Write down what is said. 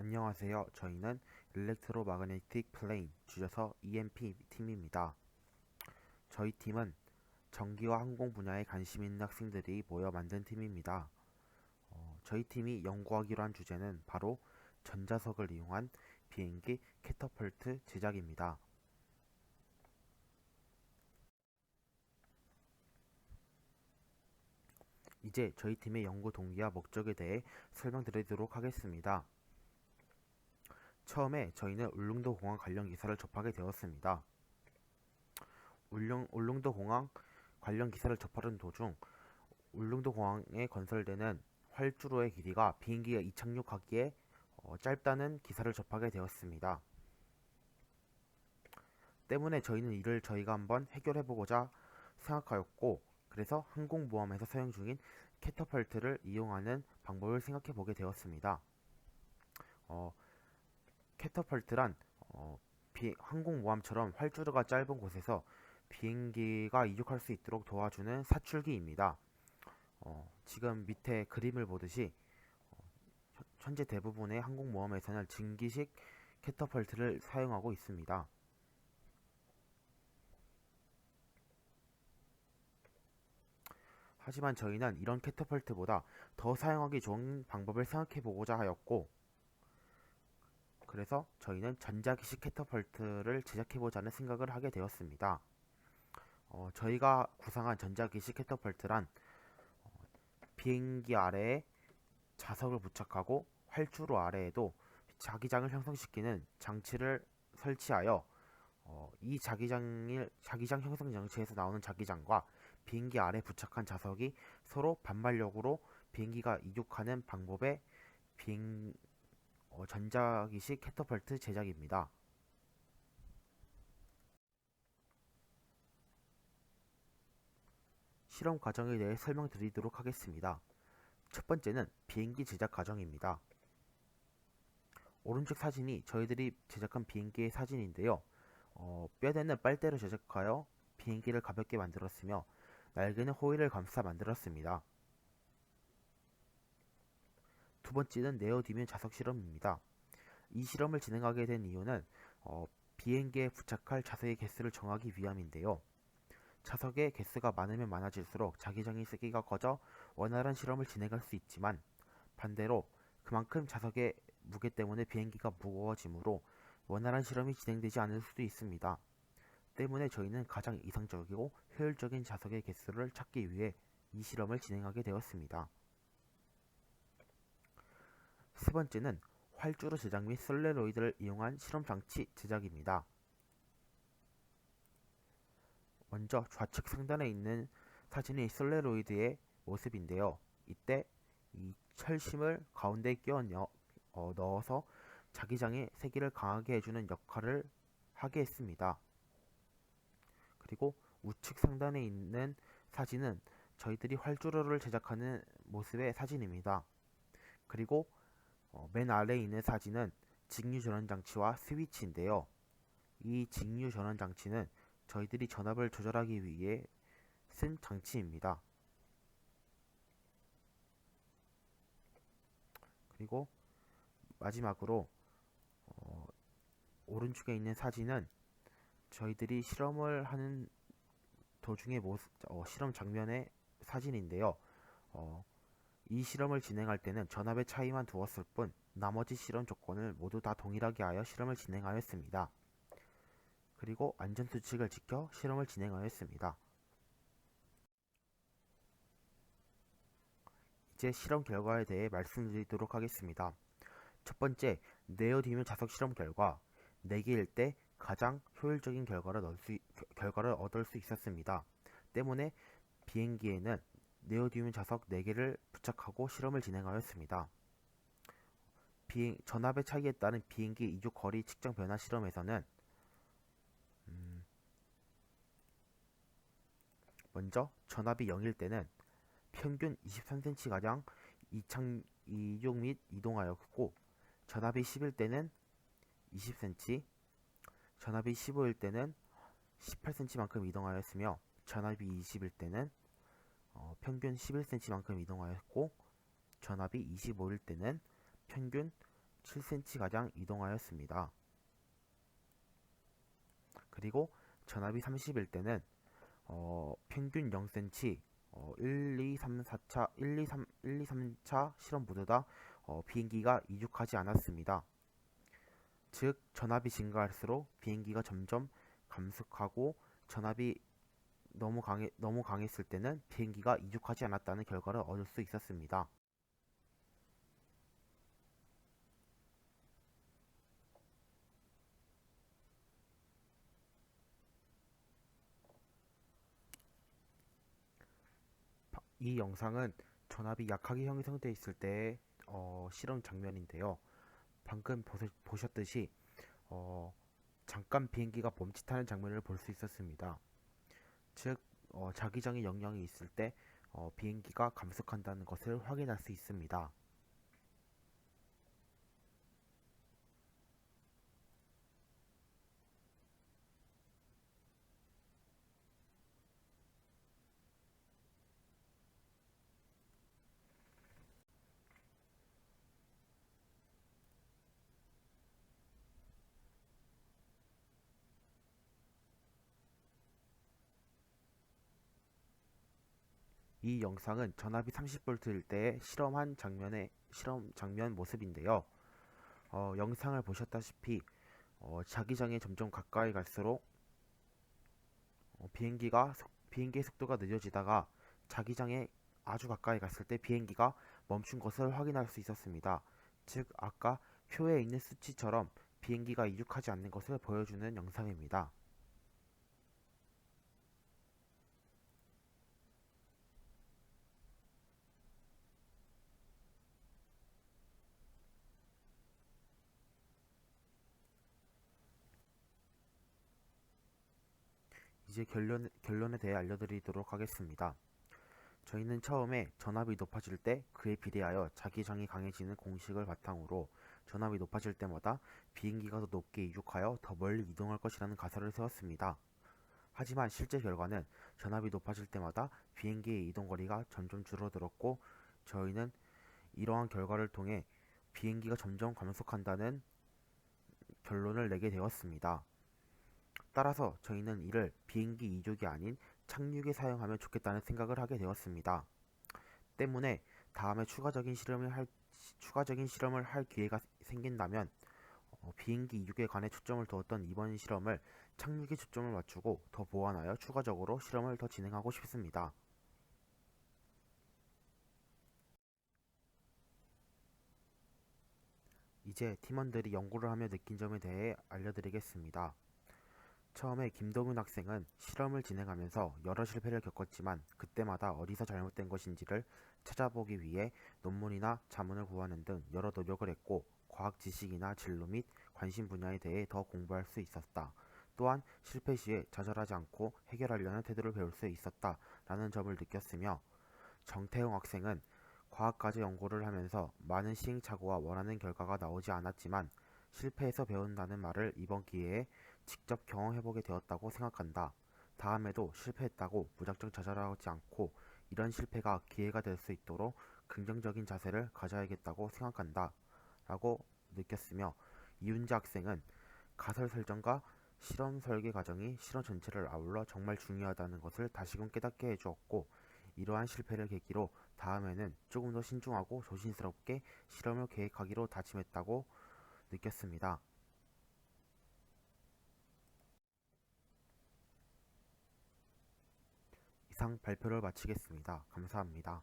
안녕하세요. 저희는 일렉트로마그네틱 플레인, 줄여서 EMP 팀입니다. 저희 팀은 전기와 항공 분야에 관심 있는 학생들이 모여 만든 팀입니다. 저희 팀이 연구하기로 한 주제는 바로 전자석을 이용한 비행기 캐터펄트 제작입니다. 이제 저희 팀의 연구 동기와 목적에 대해 설명드리도록 하겠습니다. 처음에 저희는 울릉도 공항 관련 기사를 접하게 되었습니다. 울릉도 공항 관련 기사를 접하는 도중 울릉도 공항에 건설되는 활주로의 길이가 비행기가 이착륙하기에 짧다는 기사를 접하게 되었습니다. 때문에 저희는 이를 저희가 한번 해결해보고자 생각하였고, 그래서 항공모함에서 사용 중인 캐터펄트를 이용하는 방법을 생각해보게 되었습니다. 어, 캐터펄트란 항공모함처럼 활주로가 짧은 곳에서 비행기가 이륙할 수 있도록 도와주는 사출기입니다. 지금 밑에 그림을 보듯이 현재 대부분의 항공모함에서는 증기식 캐터펄트를 사용하고 있습니다. 하지만 저희는 이런 캐터펄트보다 더 사용하기 좋은 방법을 생각해보고자 하였고, 그래서 저희는 전자기식 캐터펄트를 제작해보자는 생각을 하게 되었습니다. 저희가 구상한 전자기식 캐터펄트란 비행기 아래에 자석을 부착하고 활주로 아래에도 자기장을 형성시키는 장치를 설치하여 이 자기장 형성 장치에서 나오는 자기장과 비행기 아래 부착한 자석이 서로 반발력으로 비행기가 이륙하는 방법의 전자기식 캐터펄트 제작입니다. 실험 과정에 대해 설명드리도록 하겠습니다. 첫 번째는 비행기 제작 과정입니다. 오른쪽 사진이 저희들이 제작한 비행기의 사진인데요. 뼈대는 빨대로 제작하여 비행기를 가볍게 만들었으며 날개는 호일을 감싸 만들었습니다. 두 번째는 네오디뮴 자석 실험입니다. 이 실험을 진행하게 된 이유는 비행기에 부착할 자석의 개수를 정하기 위함인데요. 자석의 개수가 많으면 많아질수록 자기장의 세기가 커져 원활한 실험을 진행할 수 있지만, 반대로 그만큼 자석의 무게 때문에 비행기가 무거워지므로 원활한 실험이 진행되지 않을 수도 있습니다. 때문에 저희는 가장 이상적이고 효율적인 자석의 개수를 찾기 위해 이 실험을 진행하게 되었습니다. 세 번째는 활주로 제작 및 솔레로이드를 이용한 실험 장치 제작입니다. 먼저 좌측 상단에 있는 사진이 솔레로이드의 모습인데요. 이때 이 철심을 가운데 넣어서 자기장의 세기를 강하게 해주는 역할을 하게 했습니다. 그리고 우측 상단에 있는 사진은 저희들이 활주로를 제작하는 모습의 사진입니다. 그리고 맨 아래에 있는 사진은 직류 전원 장치와 스위치인데요. 이 직류 전원 장치는 저희들이 전압을 조절하기 위해 쓴 장치입니다. 그리고 마지막으로 오른쪽에 있는 사진은 저희들이 실험을 하는 도중의 실험 장면의 사진인데요. 어, 이 실험을 진행할 때는 전압의 차이만 두었을 뿐 나머지 실험 조건을 모두 다 동일하게 하여 실험을 진행하였습니다. 그리고 안전수칙을 지켜 실험을 진행하였습니다. 이제 실험 결과에 대해 말씀드리도록 하겠습니다. 첫 번째, 네오디뮴 자석 실험 결과 4개일 때 가장 효율적인 결과를 얻을 수 있었습니다. 때문에 비행기에는 네오디뮴 자석 4개를 부착하고 실험을 진행하였습니다. 전압의 차이에 따른 비행기 이륙 거리 측정 변화 실험에서는 먼저 전압이 0일 때는 평균 23cm가량 이륙 및 이동하였고, 전압이 10일 때는 20cm, 전압이 15일 때는 18cm만큼 이동하였으며, 전압이 20일 때는 평균 11cm만큼 이동하였고, 전압이 25일 때는 평균 7cm가량 이동하였습니다. 그리고 전압이 30일 때는 평균 0cm 1, 2, 3, 4차 1, 2, 3, 1, 2, 3차 실험 모두 다 비행기가 이륙하지 않았습니다. 즉 전압이 증가할수록 비행기가 점점 감속하고 전압이 너무 강했을 때는 비행기가 이륙하지 않았다는 결과를 얻을 수 있었습니다. 이 영상은 전압이 약하게 형성되어 있을 때의 실험 장면인데요. 방금 보셨듯이 어, 잠깐 비행기가 멈칫하는 장면을 볼 수 있었습니다. 즉 자기장의 영향이 있을 때 비행기가 감속한다는 것을 확인할 수 있습니다. 이 영상은 전압이 30V일 때 실험 장면 모습인데요. 영상을 보셨다시피 자기장에 점점 가까이 갈수록 비행기의 속도가 늦어지다가 자기장에 아주 가까이 갔을 때 비행기가 멈춘 것을 확인할 수 있었습니다. 즉 아까 표에 있는 수치처럼 비행기가 이륙하지 않는 것을 보여주는 영상입니다. 이제 결론에 대해 알려드리도록 하겠습니다. 저희는 처음에 전압이 높아질 때 그에 비례하여 자기장이 강해지는 공식을 바탕으로 전압이 높아질 때마다 비행기가 더 높게 이륙하여 더 멀리 이동할 것이라는 가설을 세웠습니다. 하지만 실제 결과는 전압이 높아질 때마다 비행기의 이동거리가 점점 줄어들었고 저희는 이러한 결과를 통해 비행기가 점점 감속한다는 결론을 내게 되었습니다. 따라서 저희는 이를 비행기 이륙이 아닌 착륙에 사용하면 좋겠다는 생각을 하게 되었습니다. 때문에 다음에 추가적인 실험을 할 기회가 생긴다면 비행기 이륙에 관해 초점을 두었던 이번 실험을 착륙에 초점을 맞추고 더 보완하여 추가적으로 실험을 더 진행하고 싶습니다. 이제 팀원들이 연구를 하며 느낀 점에 대해 알려드리겠습니다. 처음에 김동윤 학생은 실험을 진행하면서 여러 실패를 겪었지만 그때마다 어디서 잘못된 것인지를 찾아보기 위해 논문이나 자문을 구하는 등 여러 노력을 했고 과학 지식이나 진로 및 관심 분야에 대해 더 공부할 수 있었다. 또한 실패 시에 좌절하지 않고 해결하려는 태도를 배울 수 있었다 라는 점을 느꼈으며 정태용 학생은 과학과제 연구를 하면서 많은 시행착오와 원하는 결과가 나오지 않았지만 실패해서 배운다는 말을 이번 기회에 직접 경험해보게 되었다고 생각한다. 다음에도 실패했다고 무작정 좌절하지 않고 이런 실패가 기회가 될 수 있도록 긍정적인 자세를 가져야겠다고 생각한다. 라고 느꼈으며 이윤재 학생은 가설 설정과 실험 설계 과정이 실험 전체를 아울러 정말 중요하다는 것을 다시금 깨닫게 해주었고 이러한 실패를 계기로 다음에는 조금 더 신중하고 조심스럽게 실험을 계획하기로 다짐했다고 느꼈습니다. 이상 발표를 마치겠습니다. 감사합니다.